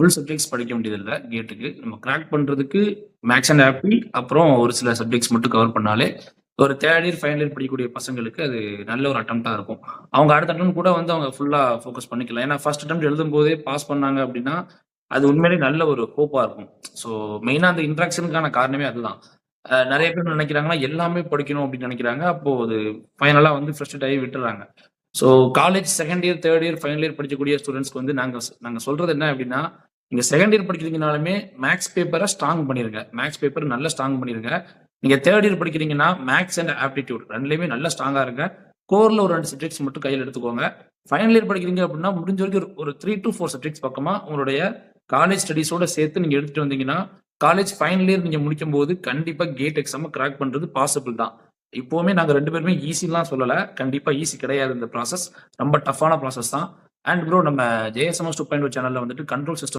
Full subjects படிக்க வேண்டியதில்ல கேட்டுக்கு. நம்ம கிராக் பண்றதுக்கு மேத்ஸ் அண்ட் ஆப்பிள் அப்புறம் ஒரு சில சப்ஜெக்ட்ஸ் மட்டும் கவர் பண்ணாலே, ஒரு 3 இயர், ஃபைனல் இயர் படிக்கக்கூடிய பசங்களுக்கு அது நல்ல ஒரு அட்டெம்ப்ட்டா இருக்கும். அவங்க அடுத்த அட்டெம்ப்ட் கூட வந்து அவங்க ஃபுல்லா ஃபோக்கஸ் பண்ணிக்கலாம். ஏன்னா, ஃபர்ஸ்ட் அட்டெம்ப்ட் எழுதும்போதே பாஸ் பண்ணாங்க அப்படின்னா, அது உண்மையிலேயே நல்ல ஒரு ஹோப்பா இருக்கும். ஸோ மெயினா அந்த இன்ட்ராக்ஷனுக்கான காரணமே அதுதான். நெறைய பேர் என்ன நெனைக்கிறாங்கன்னா, எல்லாமே படிக்கணும் அப்படின்னு நெனைக்கிறாங்க. அப்போ அது ஃபைனலா வந்து ஃப்ரஸ்ட்ரேட் ஆகி விட்டுர்றாங்க. ஸோ காலேஜ் 2ண்ட் இயர், 3 இயர், ஃபைனல் இயர் படிக்கக்கூடிய ஸ்டூடண்ட்ஸ்க்கு வந்து நாங்க சொல்றது என்ன அப்படின்னா, நீங்க 2ண்ட் இயர் படிக்கிறீங்கனாலுமே மேத்ஸ் பேப்பர ஸ்ட்ராங் பண்ணிருங்க. மேத்ஸ் பேப்பர் நல்லா ஸ்ட்ராங் பண்ணிருங்க. நீங்க 3ர்ட் இயர் படிக்கிறீங்கன்னா, மேத்ஸ் அண்ட் ஆப்டிட்யூட் 2லயுமே நல்லா ஸ்ட்ராங்கா இருங்க. கோர்ல ஒரு 2 சப்ஜெக்ட்ஸ் மட்டும் கையில எடுத்துக்கோங்க. ஃபைனல் இயர் படிக்கிறீங்க அப்படின்னா, முடிஞ்ச வரைக்கும் ஒரு 3 டூ 4 சப்ஜெக்ட்ஸ் பக்கமா உங்களுடைய காலேஜ் ஸ்டடீஸோட சேர்த்து நீங்க எடுத்துட்டு வந்தீங்கன்னா, காலேஜ் ஃபைனல் இயர் நீங்க முடிக்கும்போது கண்டிப்பா கேட் எக்ஸாம கிராக் பண்றது பாசிபிள் தான். இப்பவுமே நாங்க 2 பேருமே ஈஸின்லாம் சொல்லல. கண்டிப்பா ஈஸி கிடையாது இந்த ப்ராசஸ். ரொம்ப டஃப்பான ப்ராசஸ் தான். அண்ட் ப்ரோ நம்ம ஜேஎஸ்எம்எஸ் 2.0 சேனல்ல வந்துட்டு கண்ட்ரோல் சிஸ்டம்